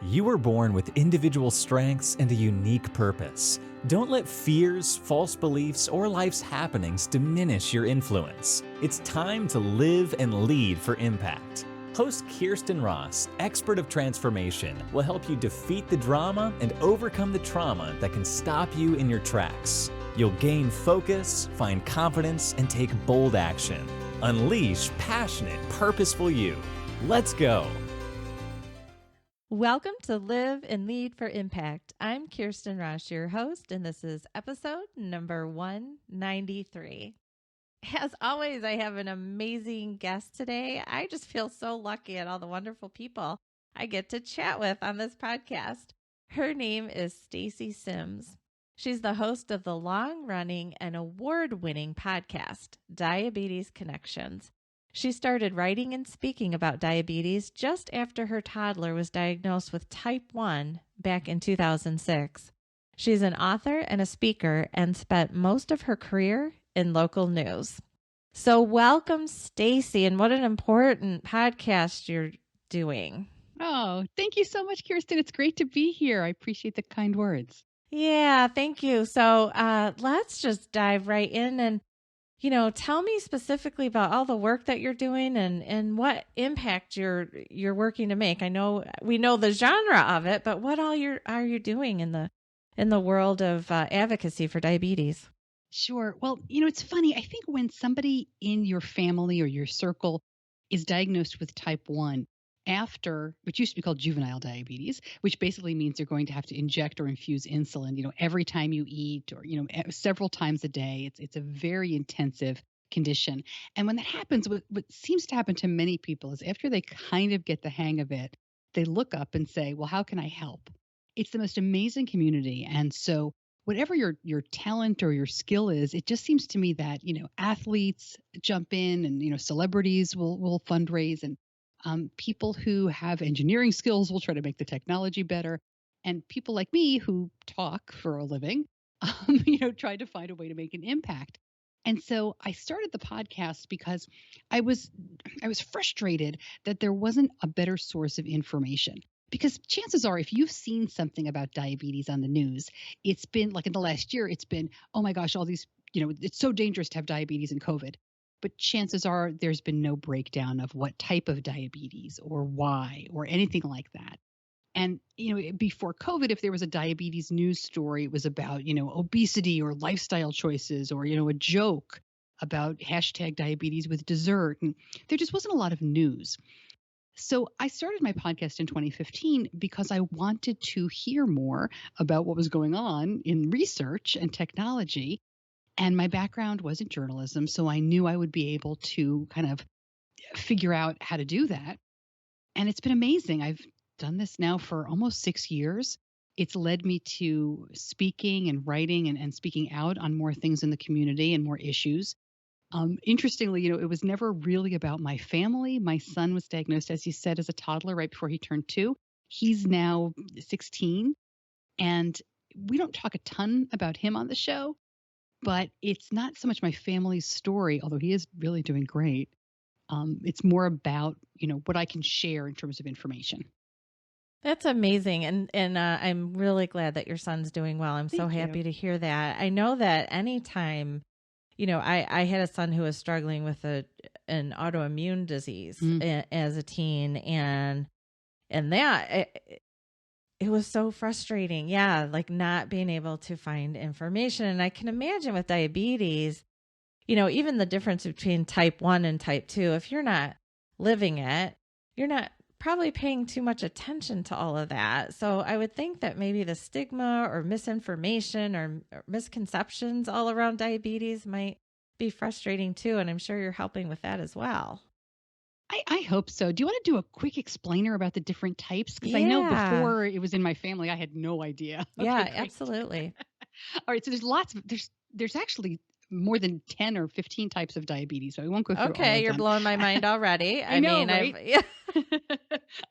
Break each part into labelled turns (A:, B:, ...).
A: You were born with individual strengths and a unique purpose. Don't let fears, false beliefs, or life's happenings diminish your influence. It's time to live and lead for impact. Host Kirsten Ross, expert of transformation, will help you defeat the drama and overcome the trauma that can stop you in your tracks. You'll gain focus, find confidence, and take bold action. Unleash passionate, purposeful you. Let's go.
B: Welcome to Live and Lead for Impact. I'm Kirsten Ross, your host, and this is episode number 193. As always, I have an amazing guest today. I just feel so lucky at all the wonderful people I get to chat with on this podcast. Her name is Stacey Sims. She's the host of the long-running and award-winning podcast, Diabetes Connections. She started writing and speaking about diabetes just after her toddler was diagnosed with type 1 back in 2006. She's an author and a speaker and spent most of her career in local news. So welcome, Stacey, and what an important podcast you're doing.
C: Oh, thank you so much, Kirsten. It's great to be here. I appreciate the kind words.
B: Yeah, thank you. So let's just dive right in and tell me specifically about all the work that you're doing and what impact you're working to make. I know we know the genre of it, but what all are you doing in the world of advocacy for diabetes?
C: Sure. Well, it's funny. I think when somebody in your family or your circle is diagnosed with type 1 after, which used to be called juvenile diabetes, which basically means you're going to have to inject or infuse insulin, every time you eat or, several times a day. It's a very intensive condition. And when that happens, what seems to happen to many people is after they kind of get the hang of it, they look up and say, well, how can I help? It's the most amazing community. And so whatever your talent or your skill is, it just seems to me that, athletes jump in and, celebrities will fundraise, and people who have engineering skills will try to make the technology better. And people like me who talk for a living, try to find a way to make an impact. And so I started the podcast because I was frustrated that there wasn't a better source of information. Because chances are, if you've seen something about diabetes on the news, it's been like in the last year, it's been, oh my gosh, all these, it's so dangerous to have diabetes and COVID. But chances are there's been no breakdown of what type of diabetes or why or anything like that. And, before COVID, if there was a diabetes news story, it was about, obesity or lifestyle choices or, a joke about #diabetes with dessert. And there just wasn't a lot of news. So I started my podcast in 2015 because I wanted to hear more about what was going on in research and technology. And my background was in journalism, so I knew I would be able to kind of figure out how to do that. And it's been amazing. I've done this now for almost 6 years. It's led me to speaking and writing and speaking out on more things in the community and more issues. Interestingly, it was never really about my family. My son was diagnosed, as you said, as a toddler right before he turned 2. He's now 16. And we don't talk a ton about him on the show. But it's not so much my family's story, although he is really doing great. It's more about, what I can share in terms of information.
B: That's amazing. And I'm really glad that your son's doing well. I'm so happy to hear that. I know that anytime, I had a son who was struggling with an autoimmune disease as a teen, and that it was so frustrating. Yeah. Like not being able to find information. And I can imagine with diabetes, even the difference between type 1 and type 2, if you're not living it, you're not probably paying too much attention to all of that. So I would think that maybe the stigma or misinformation or misconceptions all around diabetes might be frustrating too. And I'm sure you're helping with that as well.
C: I hope so. Do you want to do a quick explainer about the different types? Because I know before it was in my family, I had no idea. Okay,
B: yeah,
C: great.
B: Absolutely.
C: All right. So there's actually more than 10 or 15 types of diabetes. So I won't go through all of them.
B: You're blowing my mind already.
C: I know, right?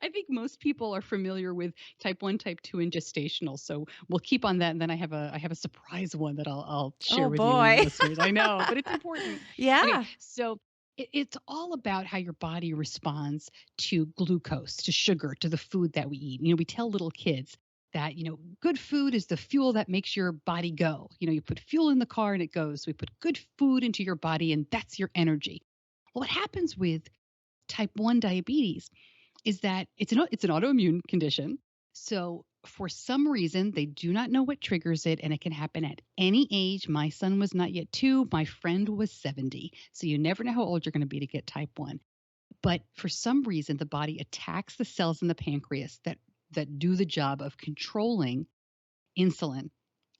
C: I think most people are familiar with type 1, type 2, and gestational. So we'll keep on that. And then I have a surprise one that I'll share with you listeners. I know, but it's important.
B: Yeah.
C: Okay, so It's all about how your body responds to glucose, to sugar, to the food that we eat. We tell little kids that, good food is the fuel that makes your body go. You put fuel in the car and it goes. We put good food into your body and that's your energy. Well, what happens with type 1 diabetes is that it's an autoimmune condition. So for some reason, they do not know what triggers it, and it can happen at any age. My son was not yet 2. My friend was 70. So you never know how old you're going to be to get type 1. But for some reason, the body attacks the cells in the pancreas that do the job of controlling insulin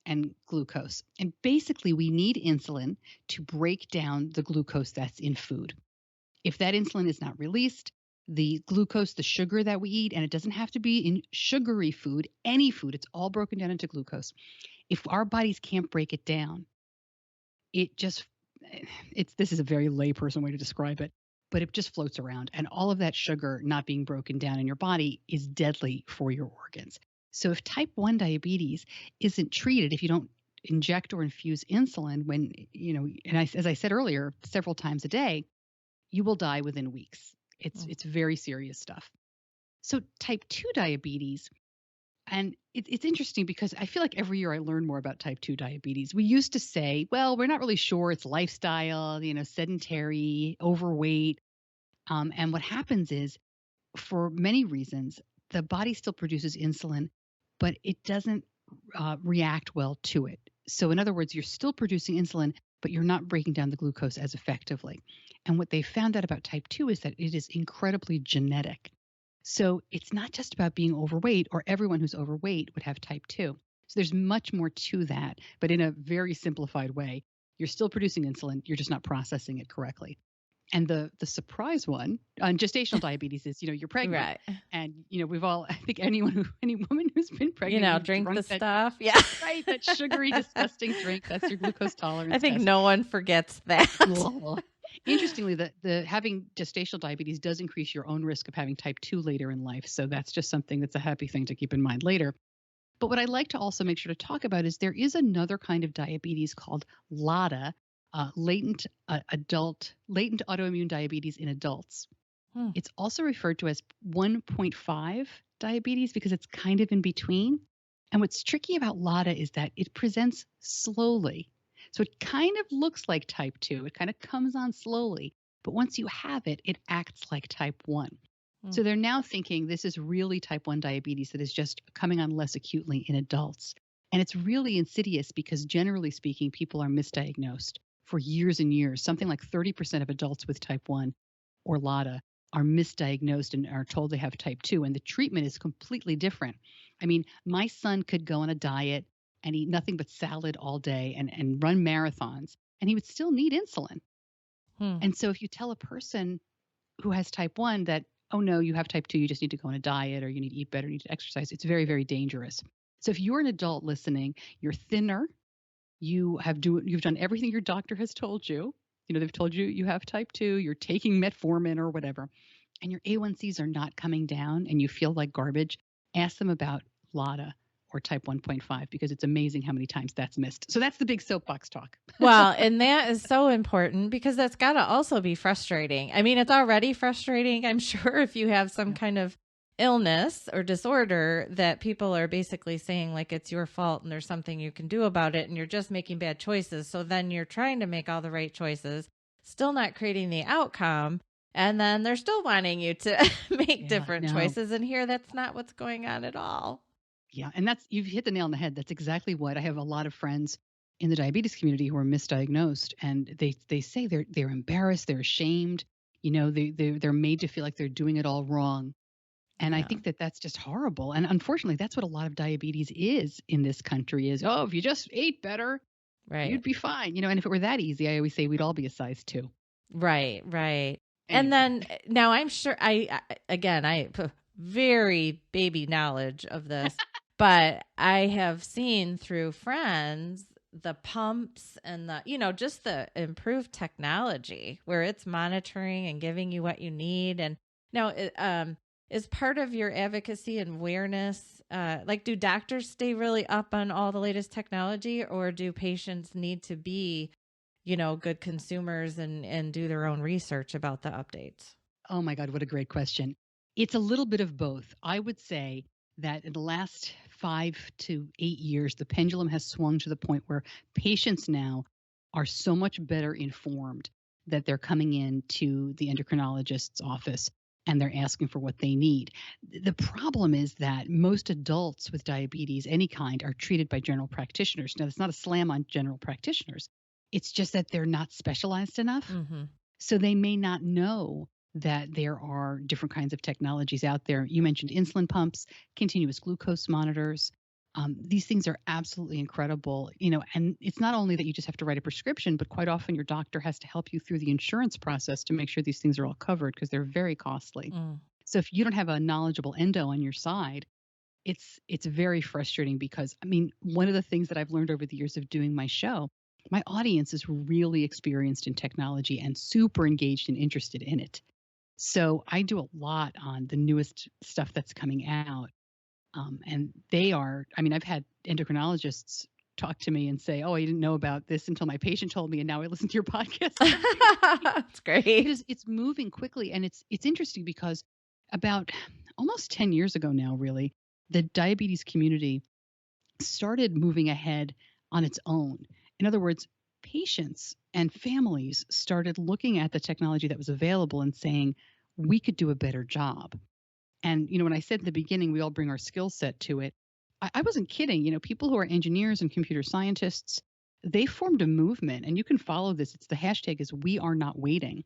C: and glucose. And basically, we need insulin to break down the glucose that's in food. If that insulin is not released, the glucose, the sugar that we eat, and it doesn't have to be in sugary food, any food, it's all broken down into glucose. If our bodies can't break it down, this is a very layperson way to describe it, but it just floats around. And all of that sugar not being broken down in your body is deadly for your organs. So if type 1 diabetes isn't treated, if you don't inject or infuse insulin as I said earlier, several times a day, you will die within weeks. It's very serious stuff. So type 2 diabetes, and it's interesting because I feel like every year I learn more about type 2 diabetes. We used to say, well, we're not really sure. It's lifestyle, sedentary, overweight. And what happens is, for many reasons, the body still produces insulin, but it doesn't react well to it. So in other words, you're still producing insulin, but you're not breaking down the glucose as effectively. And what they found out about type 2 is that it is incredibly genetic. So it's not just about being overweight, or everyone who's overweight would have type 2. So there's much more to that, but in a very simplified way. You're still producing insulin, you're just not processing it correctly. And the surprise one on gestational diabetes is, you're pregnant.
B: Right.
C: And, we've all, I think any woman who's been pregnant.
B: Drink the stuff. Yeah.
C: Right. That sugary, disgusting drink. That's your glucose tolerance.
B: I think
C: test.
B: no one forgets that.
C: Interestingly, the having gestational diabetes does increase your own risk of having type 2 later in life. So that's just something that's a happy thing to keep in mind later. But what I'd like to also make sure to talk about is there is another kind of diabetes called LADA, latent autoimmune diabetes in adults. It's also referred to as 1.5 diabetes because it's kind of in between. And what's tricky about LADA is that it presents slowly. So it kind of looks like type 2. It kind of comes on slowly. But once you have it, it acts like type 1. So they're now thinking this is really type 1 diabetes that is just coming on less acutely in adults. And it's really insidious because generally speaking, people are misdiagnosed for years and years. Something like 30% of adults with type 1 or LADA are misdiagnosed and are told they have type 2. And the treatment is completely different. I mean, my son could go on a diet and eat nothing but salad all day and run marathons, and he would still need insulin. And so if you tell a person who has type 1 that, oh no, you have type 2, you just need to go on a diet, or you need to eat better, you need to exercise, it's very, very dangerous. So if you're an adult listening, you're thinner, you've done everything your doctor has told you, they've told you you have type 2, you're taking metformin or whatever, and your A1Cs are not coming down and you feel like garbage, ask them about LADA or type 1.5, because it's amazing how many times that's missed. So that's the big soapbox talk.
B: Well, and that is so important because that's got to also be frustrating. I mean, it's already frustrating, I'm sure, if you have some kind of illness or disorder that people are basically saying like it's your fault and there's something you can do about it and you're just making bad choices. So then you're trying to make all the right choices, still not creating the outcome. And then they're still wanting you to make different choices. And here, that's not what's going on at all.
C: Yeah. And you've hit the nail on the head. That's exactly what I have a lot of friends in the diabetes community who are misdiagnosed, and they say they're embarrassed, they're ashamed, they're made to feel like they're doing it all wrong. And I think that's just horrible. And unfortunately, that's what a lot of diabetes is in this country is, oh, if you just ate better, you'd be fine. And if it were that easy, I always say we'd all be a size 2.
B: Right. Anyway. And then now I'm sure I very baby knowledge of this, but I have seen through friends the pumps and the, just the improved technology where it's monitoring and giving you what you need. And now, is part of your advocacy and awareness, do doctors stay really up on all the latest technology, or do patients need to be, good consumers and do their own research about the updates?
C: Oh my God, what a great question. It's a little bit of both. I would say that in the last 5 to 8 years, the pendulum has swung to the point where patients now are so much better informed that they're coming in to the endocrinologist's office and they're asking for what they need. The problem is that most adults with diabetes, any kind, are treated by general practitioners. Now, it's not a slam on general practitioners. It's just that they're not specialized enough.
B: Mm-hmm.
C: So they may not know that there are different kinds of technologies out there. You mentioned insulin pumps, continuous glucose monitors. These things are absolutely incredible, and it's not only that you just have to write a prescription, but quite often your doctor has to help you through the insurance process to make sure these things are all covered because they're very costly. So if you don't have a knowledgeable endo on your side, it's very frustrating because, one of the things that I've learned over the years of doing my show, my audience is really experienced in technology and super engaged and interested in it. So I do a lot on the newest stuff that's coming out. And they are, I've had endocrinologists talk to me and say, oh, I didn't know about this until my patient told me, and now I listen to your podcast.
B: That's great.
C: It's moving quickly. And it's interesting because about almost 10 years ago now, really, the diabetes community started moving ahead on its own. In other words, patients and families started looking at the technology that was available and saying, we could do a better job. And, when I said in the beginning, we all bring our skill set to it, I wasn't kidding. People who are engineers and computer scientists, they formed a movement, and you can follow this. It's the hashtag is We Are Not Waiting.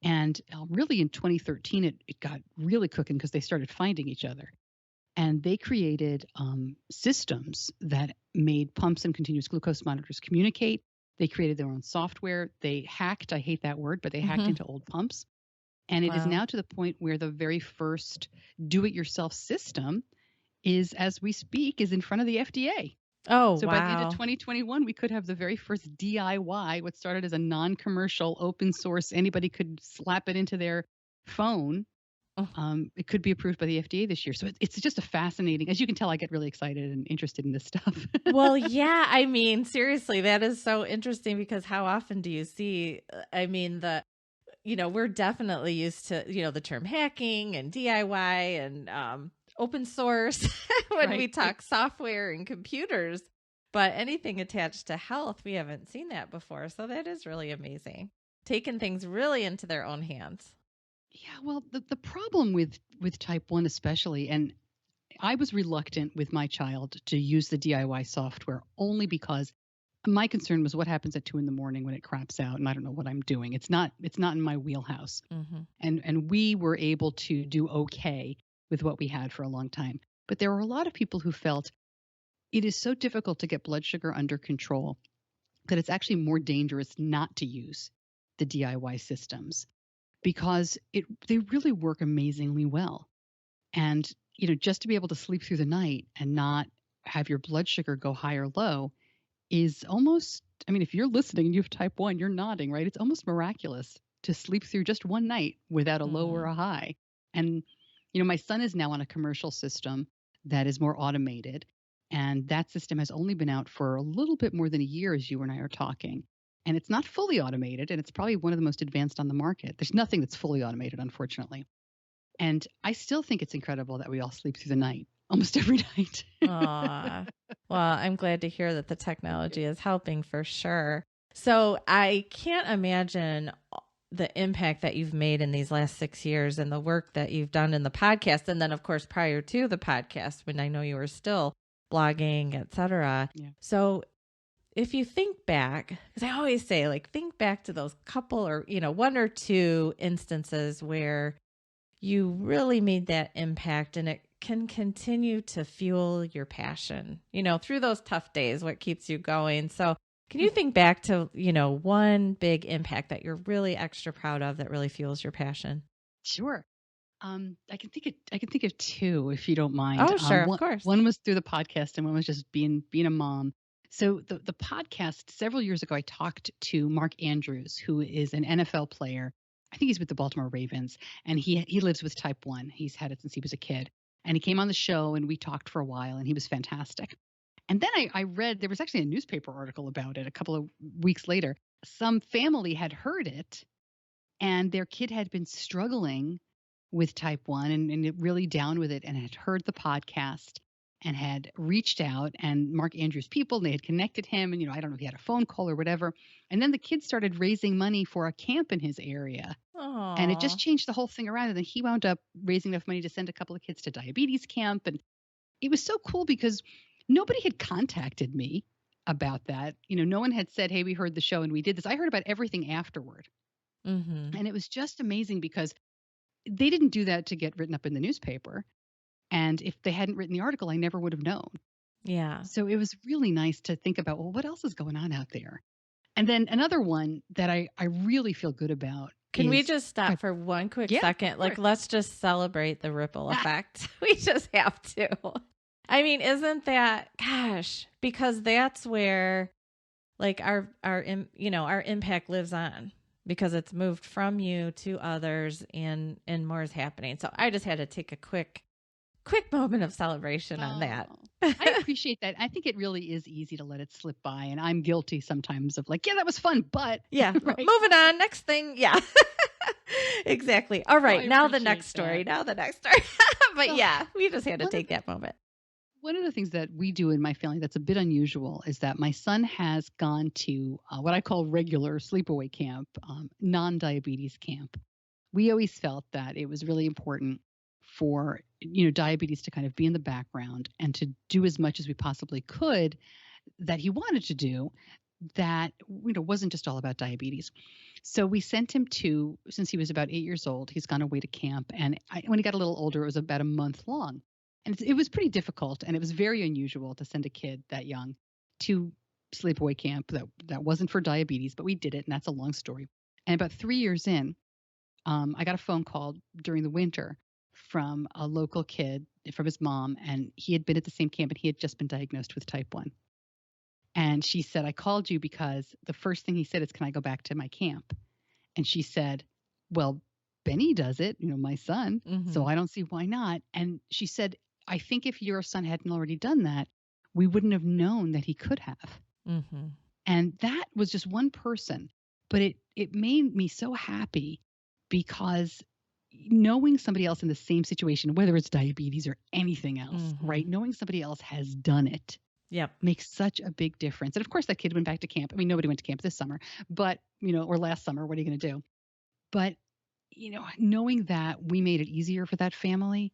C: And really in 2013, it got really cooking because they started finding each other. And they created systems that made pumps and continuous glucose monitors communicate. They created their own software. They hacked, I hate that word, but they hacked into old pumps. And it is now to the point where the very first do-it-yourself system is, as we speak, is in front of the FDA.
B: Oh,
C: so
B: wow.
C: by the end of 2021, we could have the very first DIY, what started as a non-commercial open source, anybody could slap it into their phone. It could be approved by the FDA this year. So it's just a fascinating, as you can tell, I get really excited and interested in this stuff.
B: Well, yeah, seriously, that is so interesting because how often do you see, we're definitely used to, the term hacking and DIY and open source when we talk software and computers, but anything attached to health, we haven't seen that before. So that is really amazing. Taking things really into their own hands.
C: Yeah, well, the problem with type 1 especially, and I was reluctant with my child to use the DIY software only because my concern was what happens at 2 a.m. when it craps out and I don't know what I'm doing. It's not in my wheelhouse. Mm-hmm. And we were able to do okay with what we had for a long time. But there were a lot of people who felt it is so difficult to get blood sugar under control that it's actually more dangerous not to use the DIY systems because they really work amazingly well. And, just to be able to sleep through the night and not have your blood sugar go high or low is almost, if you're listening and you have type 1, you're nodding, right? It's almost miraculous to sleep through just one night without a low or a high. And, my son is now on a commercial system that is more automated. And that system has only been out for a little bit more than a year as you and I are talking. And it's not fully automated, and it's probably one of the most advanced on the market. There's nothing that's fully automated, unfortunately. And I still think it's incredible that we all sleep through the night, almost every night.
B: Aww. Well, I'm glad to hear that the technology is helping for sure. So I can't imagine the impact that you've made in these last 6 years and the work that you've done in the podcast. And then, of course, prior to the podcast, when I know you were still blogging, etc. Yeah. So if you think back, because I always say, think back to those couple or, one or two instances where you really made that impact and it can continue to fuel your passion, through those tough days, what keeps you going. So can you think back to, one big impact that you're really extra proud of that really fuels your passion?
C: Sure. I can think of two, if you don't mind.
B: Oh, sure. Of course.
C: One was through the podcast and one was just being a mom. So the podcast, several years ago, I talked to Mark Andrews, who is an NFL player. I think he's with the Baltimore Ravens, and he lives with type 1. He's had it since he was a kid. And he came on the show and we talked for a while and he was fantastic. And then I read, there was actually a newspaper article about it a couple of weeks later. some family had heard it and their kid had been struggling with type 1 and really down with it and had heard the podcast and had reached out and Mark Andrews people, and they had connected him. And, I don't know if he had a phone call or whatever. And then the kids started raising money for a camp in his area. And it just
B: Aww.
C: changed the whole thing around. And then he wound up raising enough money to send a couple of kids to diabetes camp. And it was so cool because nobody had contacted me about that. No one had said, hey, we heard the show and we did this. I heard about everything afterward.
B: Mm-hmm.
C: And it was just amazing because they didn't do that to get written up in the newspaper. And if they hadn't written the article, I never would have known.
B: Yeah.
C: So it was really nice to think about, well, what else is going on out there? And then another one that I really feel good about.
B: Can we just stop for one quick second? Like, let's just celebrate the ripple effect. We just have to. I mean, isn't that, gosh, because that's where like our impact lives on, because it's moved from you to others and more is happening. So I just had to take a quick moment of celebration on that.
C: I appreciate that. I think it really is easy to let it slip by. And I'm guilty sometimes of like, yeah, that was fun, but.
B: Yeah.
C: Right.
B: Moving on. Next thing. Yeah. Exactly. All right.
C: I
B: now the
C: appreciate
B: next story.
C: that.
B: Now the next story. But
C: Well,
B: yeah, we just had to take that moment.
C: One of the things that we do in my family that's a bit unusual is that my son has gone to what I call regular sleepaway camp, non-diabetes camp. We always felt that it was really important for diabetes to kind of be in the background and to do as much as we possibly could that he wanted to do that wasn't just all about diabetes. So we sent him since he was about 8 years old, he's gone away to camp. And when he got a little older, it was about a month long. And it was pretty difficult. And it was very unusual to send a kid that young to sleepaway camp that wasn't for diabetes, but we did it. And that's a long story. And about 3 years in, I got a phone call during the winter from a local kid, from his mom. And he had been at the same camp and he had just been diagnosed with type 1. And she said, I called you because the first thing he said is, can I go back to my camp? And she said, well, Benny does it, my son.
B: Mm-hmm.
C: So I don't see why not. And she said, I think if your son hadn't already done that, we wouldn't have known that he could have.
B: Mm-hmm.
C: And that was just one person. But it made me so happy because knowing somebody else in the same situation, whether it's diabetes or anything else,
B: Mm-hmm.
C: right? Knowing somebody else has done it.
B: Yep.
C: Makes such a big difference. And of course, that kid went back to camp. I mean, nobody went to camp this summer, but, or last summer, what are you going to do? But, knowing that we made it easier for that family,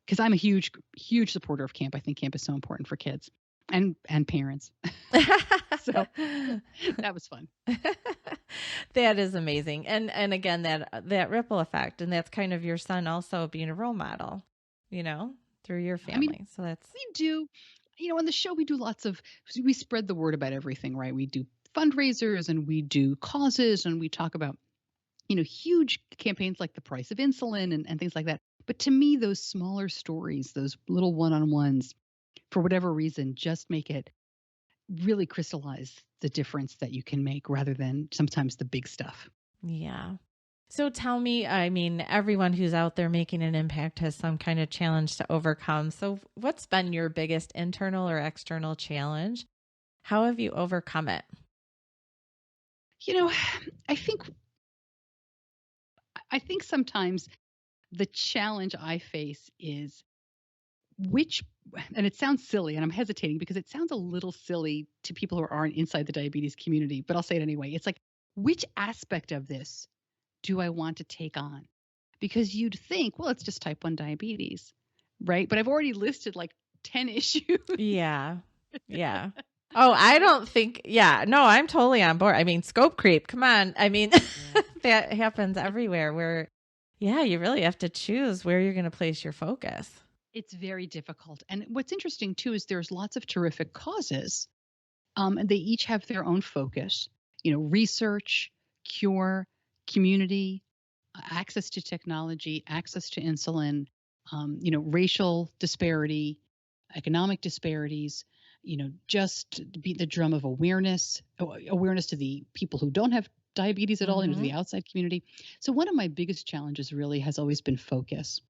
C: because I'm a huge, huge supporter of camp. I think camp is so important for kids and parents. So that was fun.
B: That is amazing. And again, that ripple effect, and that's kind of your son also being a role model, through your family.
C: I mean,
B: so that's,
C: we do, on the show, we do we spread the word about everything, right? We do fundraisers and we do causes and we talk about, huge campaigns like the price of insulin and things like that. But to me, those smaller stories, those little one-on-ones, for whatever reason, just make it really crystallize the difference that you can make rather than sometimes the big stuff.
B: yeah. So tell me, I mean, everyone who's out there making an impact has some kind of challenge to overcome. So what's been your biggest internal or external challenge? How have you overcome it?
C: I think sometimes the challenge I face is and it sounds silly and I'm hesitating because it sounds a little silly to people who aren't inside the diabetes community, but I'll say it anyway. It's like, which aspect of this do I want to take on? Because you'd think, well, it's just type 1 diabetes, right? But I've already listed like 10 issues.
B: Yeah. Yeah. Oh, I don't think, no, I'm totally on board. I mean, scope creep, come on. I mean, that happens everywhere where, you really have to choose where you're going to place your focus.
C: It's very difficult. And what's interesting too is there's lots of terrific causes. And they each have their own focus, research, cure, community, access to technology, access to insulin, racial disparity, economic disparities, just beat the drum of awareness to the people who don't have diabetes at all,
B: Mm-hmm.
C: into the outside community. So one of my biggest challenges really has always been focus.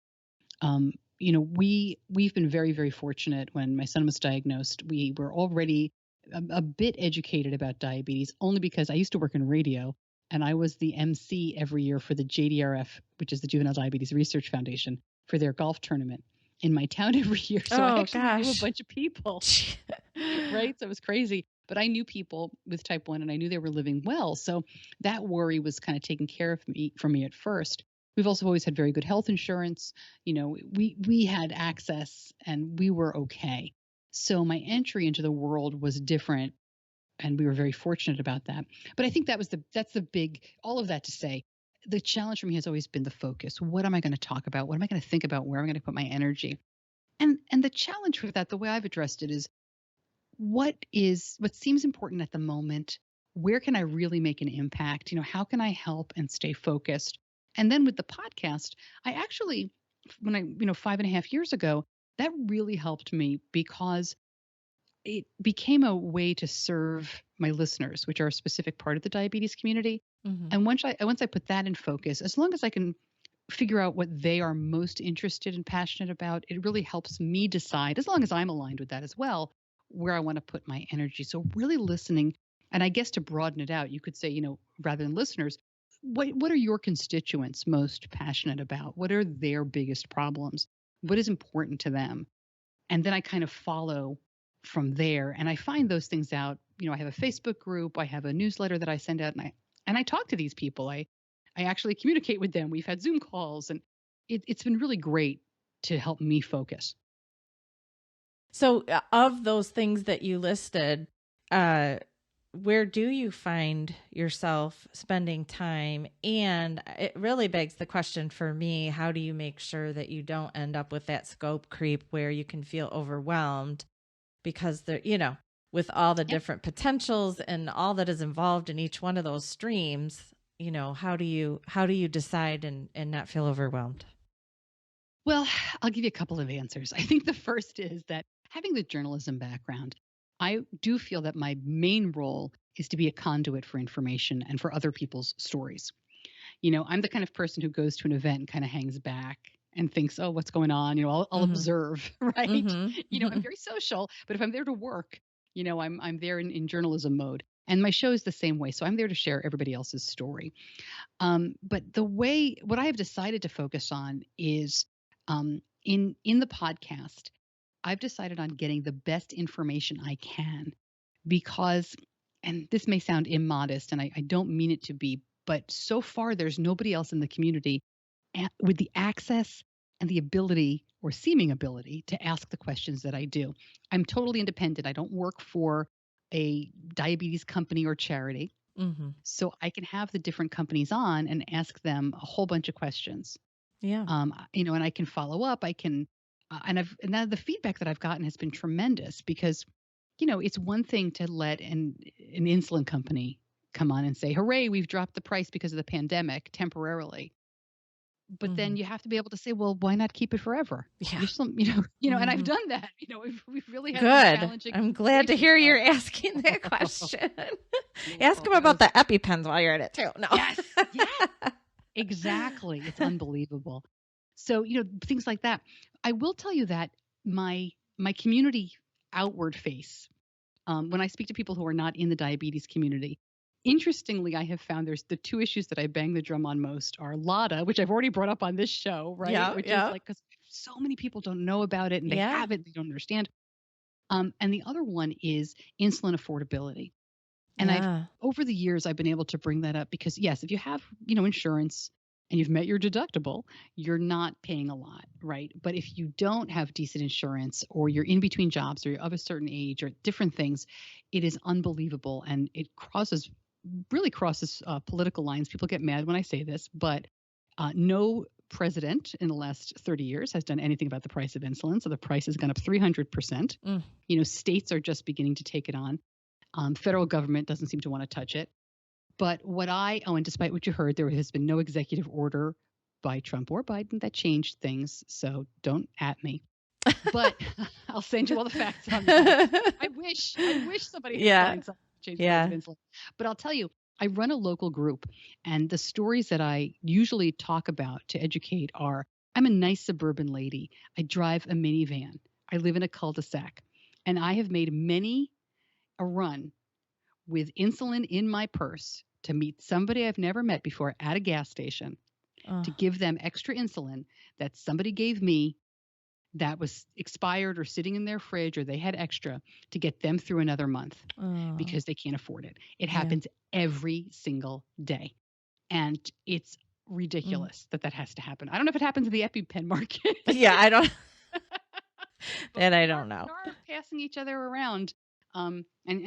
C: We've been very, very fortunate. When my son was diagnosed, we were already a bit educated about diabetes only because I used to work in radio and I was the MC every year for the JDRF, which is the Juvenile Diabetes Research Foundation, for their golf tournament in my town every year. So I
B: Oh,
C: actually knew a
B: gosh.
C: bunch of people, right? So it was crazy. But I knew people with type 1 and I knew they were living well. So that worry was kind of taken care of for me at first. We've also always had very good health insurance. We had access and we were okay. So my entry into the world was different and we were very fortunate about that. But I think that's the big, all of that to say, the challenge for me has always been the focus. What am I going to talk about? What am I going to think about? Where am I going to put my energy? And the challenge with that, the way I've addressed it is what seems important at the moment? Where can I really make an impact? How can I help and stay focused? And then with the podcast, I actually, when 5.5 years ago, that really helped me because it became a way to serve my listeners, which are a specific part of the diabetes community.
B: Mhm.
C: And once I put that in focus, as long as I can figure out what they are most interested and passionate about, it really helps me decide, as long as I'm aligned with that as well, where I want to put my energy. So really listening, and I guess to broaden it out, you could say, rather than listeners, what are your constituents most passionate about? What are their biggest problems? What is important to them? And then I kind of follow from there. And I find those things out. I have a Facebook group, I have a newsletter that I send out, and I talk to these people. I actually communicate with them. We've had Zoom calls, and it's been really great to help me focus.
B: So, of those things that you listed, where do you find yourself spending time? And it really begs the question for me, how do you make sure that you don't end up with that scope creep where you can feel overwhelmed because with all the different potentials and all that is involved in each one of those streams, how do you decide and not feel overwhelmed?
C: Well, I'll give you a couple of answers. I think the first is that having the journalism background, I do feel that my main role is to be a conduit for information and for other people's stories. I'm the kind of person who goes to an event and kind of hangs back and thinks, oh, what's going on? I'll
B: Mhm.
C: observe, right?
B: Mhm.
C: I'm very social, but if I'm there to work, I'm there in journalism mode. And my show is the same way. So I'm there to share everybody else's story. But what I have decided to focus on is in the podcast, I've decided on getting the best information I can because, and this may sound immodest and I don't mean it to be, but so far there's nobody else in the community with the access and the ability or seeming ability to ask the questions that I do. I'm totally independent. I don't work for a diabetes company or charity.
B: Mhm.
C: So I can have the different companies on and ask them a whole bunch of questions.
B: Yeah.
C: And I can follow up. I can, and now the feedback that I've gotten has been tremendous because, it's one thing to let an insulin company come on and say, hooray, we've dropped the price because of the pandemic temporarily. But then you have to be able to say, well, why not keep it forever?
B: Yeah.
C: You're still, and I've done that. We've really had some
B: Good.
C: challenging.
B: I'm glad to hear you're asking that question. Ask him about the EpiPens while you're at it too. No.
C: Yes. Yeah. Exactly. It's unbelievable. So, things like that. I will tell you that my community outward face, when I speak to people who are not in the diabetes community, interestingly, I have found there's the two issues that I bang the drum on most are LADA, which I've already brought up on this show, right?
B: Yeah,
C: Which
B: yeah.
C: is like, because so many people don't know about it and they
B: Yeah.
C: have it, they don't understand. And the other one is insulin affordability. And
B: Yeah.
C: over the years, I've been able to bring that up because yes, if you have, insurance and you've met your deductible, you're not paying a lot, right? But if you don't have decent insurance or you're in between jobs or you're of a certain age or different things, it is unbelievable. And it really crosses political lines. People get mad when I say this, but no president in the last 30 years has done anything about the price of insulin. So the price has gone up 300%. States are just beginning to take it on. Federal government doesn't seem to want to touch it. But and despite what you heard, there has been no executive order by Trump or Biden that changed things. So don't at me. But I'll send you all the facts on that. I wish somebody had signed something to change the price of insulin. But I'll tell you, I run a local group, and the stories that I usually talk about to educate are, I'm a nice suburban lady. I drive a minivan. I live in a cul-de-sac. And I have made many a run with insulin in my purse to meet somebody I've never met before at a gas station to give them extra insulin that somebody gave me that was expired or sitting in their fridge or they had extra to get them through another month because they can't afford it. It happens every single day. And it's ridiculous that has to happen. I don't know if it happens in the EpiPen market.
B: Yeah, I don't. That I
C: we
B: don't know.
C: We are passing each other around and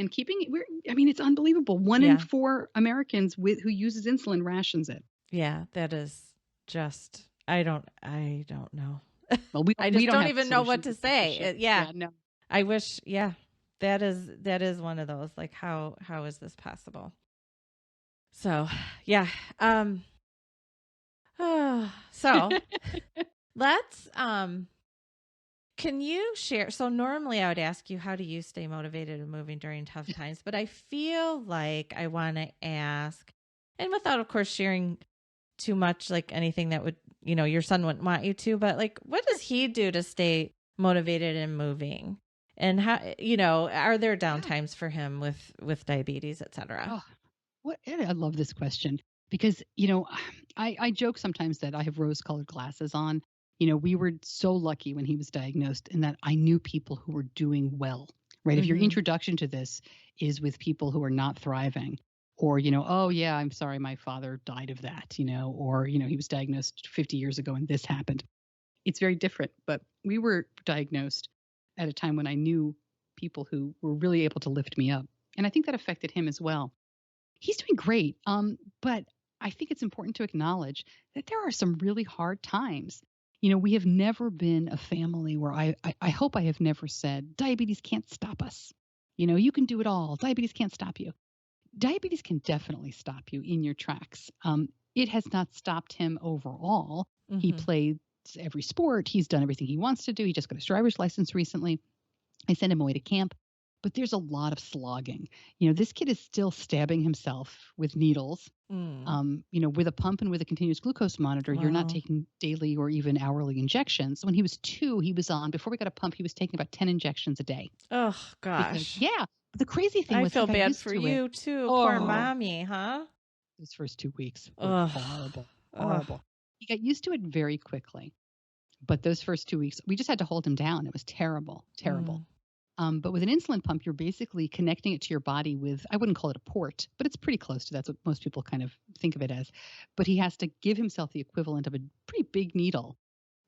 C: keeping it. It's unbelievable. 1 in 4 Americans who uses insulin rations it.
B: Yeah, that is just, I don't know.
C: Well,
B: I just don't even know what to say.
C: No.
B: I wish, that is one of those, like, how is this possible? So, yeah. So let's, can you share? So normally I would ask you, how do you stay motivated and moving during tough times? But I feel like I want to ask, and without, of course, sharing too much, like anything that would, your son wouldn't want you to, but like, what does he do to stay motivated and moving? And how, are there downtimes for him with diabetes, et cetera?
C: Oh, I love this question because, I joke sometimes that I have rose-colored glasses on. We were so lucky when he was diagnosed in that I knew people wwho were doing well, right? If your introduction to this is with people who are not thriving or, oh yeah, I'm sorry, my father died of that, or, he was diagnosed 50 years ago and this happened. It's very different, but we were diagnosed at a time when I knew people who were really able to lift me up. And I think that affected him as well. He's doing great. But I think it's important to acknowledge that there are some really hard times. We have never been a family where I hope I have never said, diabetes can't stop us. You can do it all. Diabetes can't stop you. Diabetes can definitely stop you in your tracks. It has not stopped him overall. He played every sport. He's done everything he wants to do. He just got his driver's license recently. I sent him away to camp. But there's a lot of slogging. This kid is still stabbing himself with needles, with a pump and with a continuous glucose monitor. Wow. You're not taking daily or even hourly injections. When he was 2, he was on, before we got a pump, he was taking about 10 injections a day.
B: Oh, gosh.
C: Because, the crazy thing was,
B: I feel bad for you, too. Poor mommy, huh?
C: Those first 2 weeks were horrible. He got used to it very quickly. But those first 2 weeks, we just had to hold him down. It was terrible. But with an insulin pump, you're basically connecting it to your body with, I wouldn't call it a port, but it's pretty close to that's what most people kind of think of it as. But he has to give himself the equivalent of a pretty big needle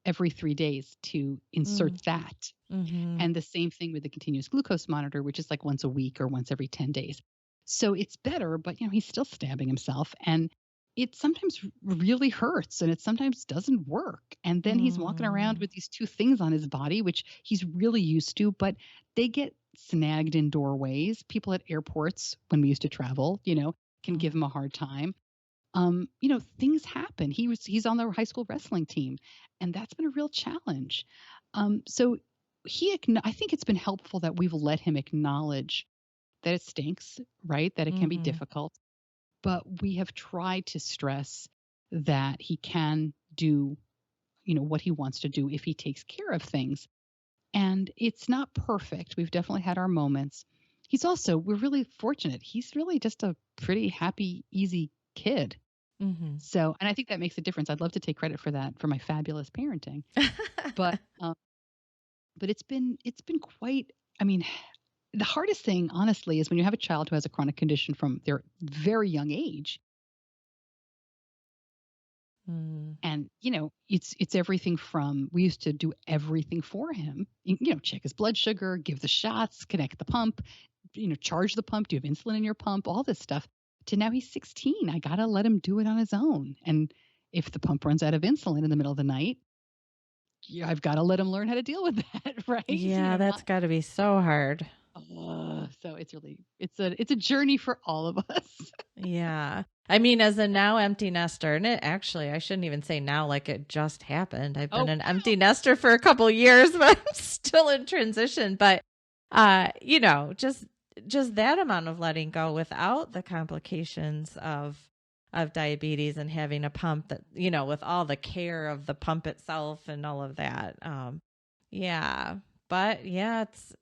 C: every 3 days to insert that. And the same thing with the continuous glucose monitor, which is like once a week or once every 10 days. So it's better, but he's still stabbing himself. And it sometimes really hurts and it sometimes doesn't work. And then he's walking around with these 2 things on his body, which he's really used to, but they get snagged in doorways. People at airports, when we used to travel, can give him a hard time. Things happen. He's on the high school wrestling team, and that's been a real challenge. So I think it's been helpful that we've let him acknowledge that it stinks, right? That it can be difficult. But we have tried to stress that he can do, what he wants to do if he takes care of things. And it's not perfect. We've definitely had our moments. We're really fortunate. He's really just a pretty happy, easy kid. So, and I think that makes a difference. I'd love to take credit for that, for my fabulous parenting. But it's been quite, the hardest thing, honestly, is when you have a child who has a chronic condition from their very young age. And, it's everything from, we used to do everything for him, check his blood sugar, give the shots, connect the pump, charge the pump. Do you have insulin in your pump? All this stuff. To now he's 16. I got to let him do it on his own. And if the pump runs out of insulin in the middle of the night, I've got to let him learn how to deal with that. Right.
B: Yeah. That's got to be so hard.
C: So it's a journey for all of us.
B: Yeah. As a now empty nester, and I shouldn't even say now, like it just happened. I've been an empty nester for a couple of years, but I'm still in transition. But, just that amount of letting go without the complications of diabetes and having a pump that, with all the care of the pump itself and all of that. But yeah, it's,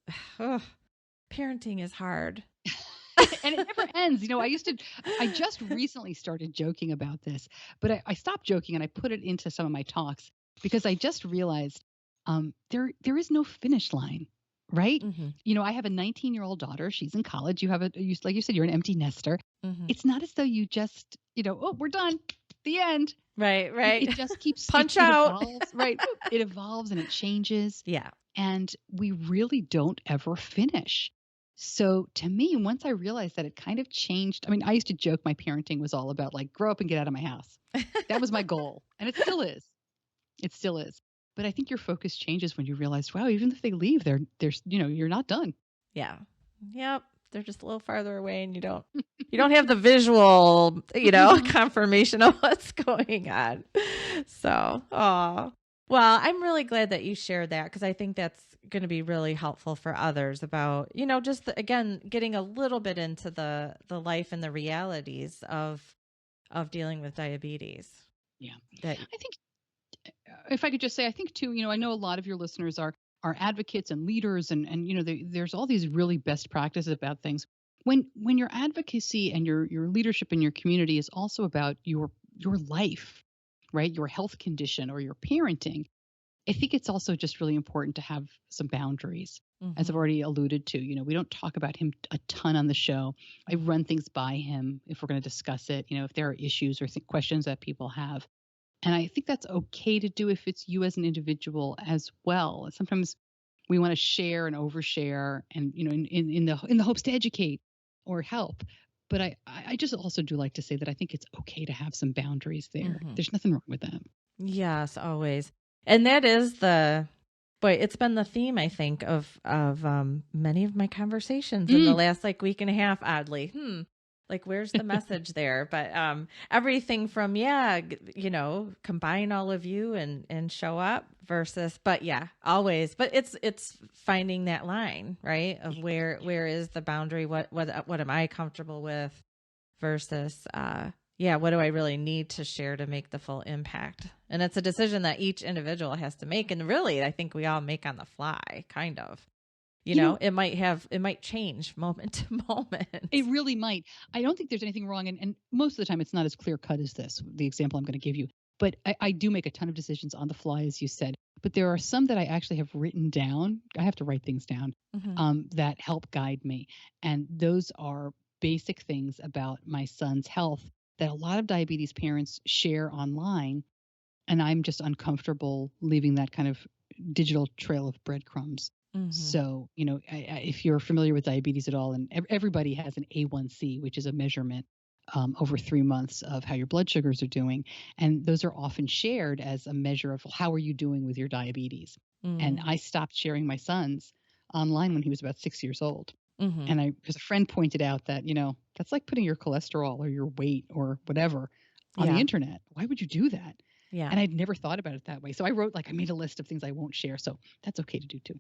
B: parenting is hard.
C: And it never ends. I just recently started joking about this, but I stopped joking and I put it into some of my talks because I just realized there is no finish line, right? I have a 19-year-old daughter. She's in college. Like you said, you're an empty nester. It's not as though you just, oh, we're done. The end.
B: Right.
C: It just keeps
B: Punch
C: it
B: out.
C: Evolves, right? It evolves and it changes.
B: Yeah.
C: And we really don't ever finish. So to me, once I realized that, it kind of changed. I mean, I used to joke my parenting was all about like, grow up and get out of my house. That was my goal. And it still is. It still is. But I think your focus changes when you realize, wow, even if they leave, you're not done.
B: Yeah. Yep. They're just a little farther away and you don't have the visual, confirmation of what's going on. So, well, I'm really glad that you shared that, because I think that's going to be really helpful for others about, just again, getting a little bit into the life and the realities of dealing with diabetes.
C: Yeah. I think if I could just say, I think too, I know a lot of your listeners are advocates and leaders, and there's all these really best practices about things. When your advocacy and your leadership in your community is also about your life, right? Your health condition or your parenting, I think it's also just really important to have some boundaries. As I've already alluded to, we don't talk about him a ton on the show. I run things by him if we're going to discuss it, if there are issues or questions that people have. And I think that's okay to do if it's you as an individual as well. Sometimes we want to share and overshare, and in the hopes to educate or help. But I just also do like to say that I think it's okay to have some boundaries there. There's nothing wrong with that.
B: Yes, always. And that is it's been the theme, I think, of many of my conversations in the last week and a half, oddly. Where's the message there? But everything from, combine all of you and show up versus, but always. But it's finding that line, right? Of where is the boundary? What am I comfortable with versus, what do I really need to share to make the full impact? And it's a decision that each individual has to make. And really, I think we all make on the fly, kind of. It might change moment to moment.
C: It really might. I don't think there's anything wrong. And most of the time it's not as clear cut as this, the example I'm going to give you. But I do make a ton of decisions on the fly, as you said. But there are some that I actually have written down. I have to write things down that help guide me. And those are basic things about my son's health that a lot of diabetes parents share online. And I'm just uncomfortable leaving that kind of digital trail of breadcrumbs. So, if you're familiar with diabetes at all, and everybody has an A1C, which is a measurement over 3 months of how your blood sugars are doing. And those are often shared as a measure of how are you doing with your diabetes. And I stopped sharing my son's online when he was about 6 years old. And because a friend pointed out that, that's like putting your cholesterol or your weight or whatever on the internet. Why would you do that?
B: Yeah.
C: And I'd never thought about it that way. So I wrote, I made a list of things I won't share. So that's okay to do too.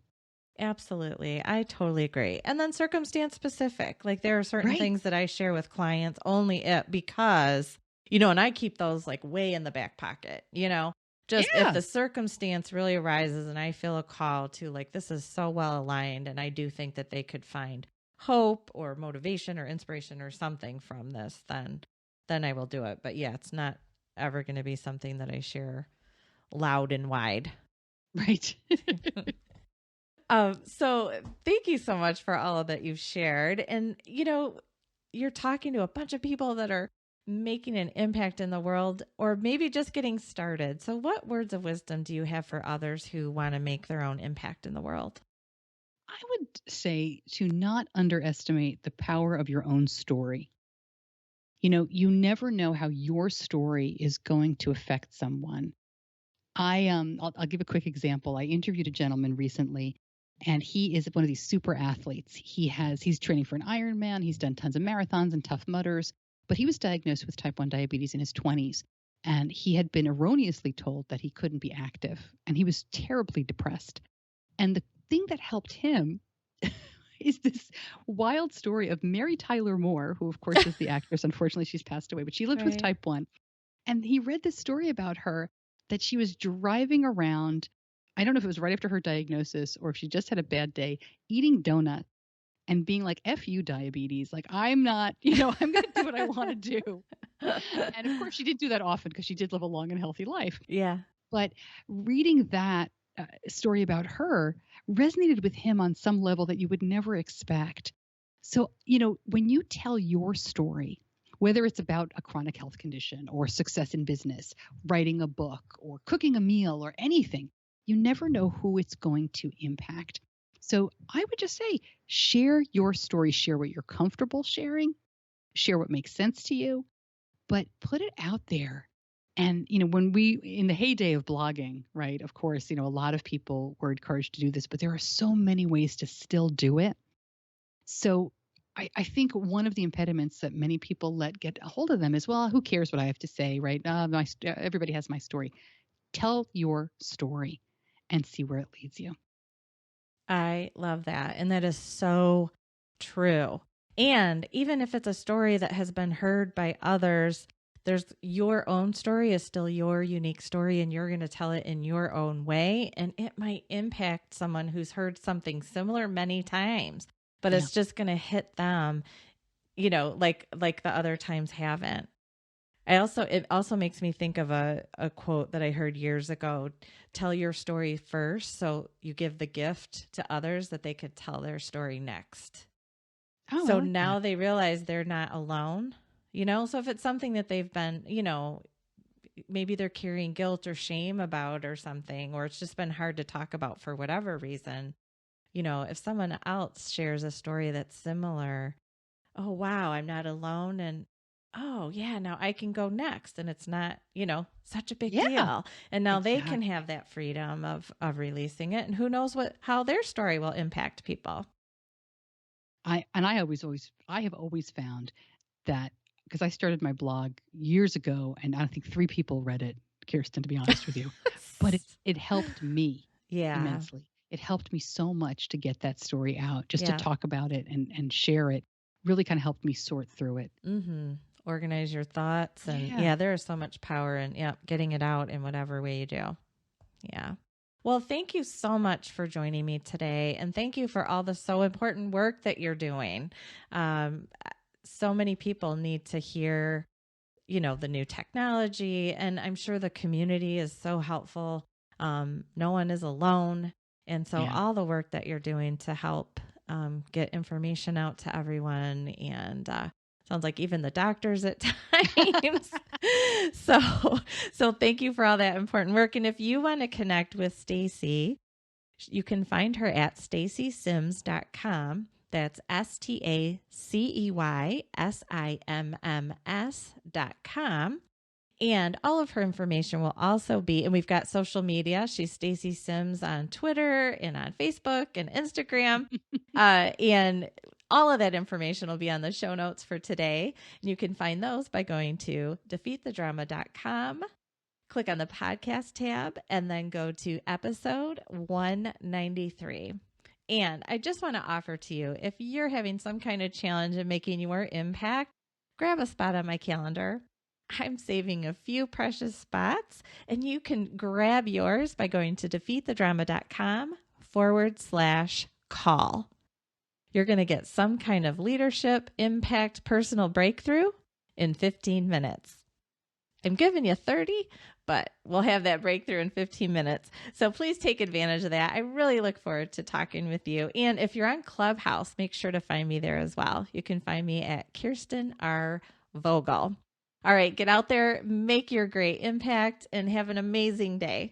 B: Absolutely. I totally agree. And then circumstance specific, there are certain things that I share with clients only because, and I keep those way in the back pocket, if the circumstance really arises and I feel a call to this is so well aligned and I do think that they could find hope or motivation or inspiration or something from this, then I will do it. But it's not ever going to be something that I share loud and wide.
C: Right.
B: So thank you so much for all of that you've shared. And, you're talking to a bunch of people that are making an impact in the world or maybe just getting started. So what words of wisdom do you have for others who want to make their own impact in the world?
C: I would say to not underestimate the power of your own story. You never know how your story is going to affect someone. I'll give a quick example. I interviewed a gentleman recently. And he is one of these super athletes. He's training for an Ironman. He's done tons of marathons and Tough Mudders, but he was diagnosed with type 1 diabetes in his 20s. And he had been erroneously told that he couldn't be active. And he was terribly depressed. And the thing that helped him is this wild story of Mary Tyler Moore, who of course is the actress. Unfortunately, she's passed away, but she lived with type 1. And he read this story about her that she was driving around. I don't know if it was right after her diagnosis or if she just had a bad day, eating donuts. and being like, F you, diabetes. Like, I'm not, I'm going to do what I want to do. And of course, she didn't do that often because she did live a long and healthy life.
B: Yeah.
C: But reading that story about her resonated with him on some level that you would never expect. So, when you tell your story, whether it's about a chronic health condition or success in business, writing a book or cooking a meal or anything, you never know who it's going to impact. So I would just say, share your story, share what you're comfortable sharing, share what makes sense to you, but put it out there. And, when in the heyday of blogging, right, of course, a lot of people were encouraged to do this, but there are so many ways to still do it. So I think one of the impediments that many people let get a hold of them is, well, who cares what I have to say, right? Everybody has my story. Tell your story and see where it leads you.
B: I love that. And that is so true. And even if it's a story that has been heard by others, there's your own story is still your unique story, and you're going to tell it in your own way. And it might impact someone who's heard something similar many times, but it's just going to hit them, like the other times haven't. It also makes me think of a quote that I heard years ago: tell your story first, so you give the gift to others that they could tell their story next.
C: Oh,
B: so
C: I like
B: now
C: that.
B: they realize they're not alone, so if it's something that they've been, maybe they're carrying guilt or shame about or something, or it's just been hard to talk about for whatever reason, if someone else shares a story that's similar, oh, wow, I'm not alone. And oh, yeah, now I can go next. And it's not, such a big deal. And now they can have that freedom of releasing it. And who knows how their story will impact people.
C: I have always found that, because I started my blog years ago and I think 3 people read it, Kirsten, to be honest with you, but it helped me immensely. It helped me so much to get that story out, just to talk about it and share it. Really kind of helped me sort through it.
B: Mm-hmm. Organize your thoughts. And there is so much power in getting it out in whatever way you do. Yeah. Well, thank you so much for joining me today. And thank you for all the so important work that you're doing. So many people need to hear, the new technology. And I'm sure the community is so helpful. No one is alone. And so all the work that you're doing to help get information out to everyone, and sounds like even the doctors at times. So thank you for all that important work. And if you want to connect with Stacey, you can find her at staceysims.com. That's STACEYSIMMS.com. And all of her information will also be, and we've got social media. She's Stacey Sims on Twitter and on Facebook and Instagram. And all of that information will be on the show notes for today. And you can find those by going to defeatthedrama.com, click on the podcast tab, and then go to episode 193. And I just want to offer to you, if you're having some kind of challenge in making your impact, grab a spot on my calendar. I'm saving a few precious spots, and you can grab yours by going to defeatthedrama.com/call. You're going to get some kind of leadership, impact, personal breakthrough in 15 minutes. I'm giving you 30, but we'll have that breakthrough in 15 minutes. So please take advantage of that. I really look forward to talking with you. And if you're on Clubhouse, make sure to find me there as well. You can find me at Kirsten R. Vogel. All right, get out there, make your great impact, and have an amazing day.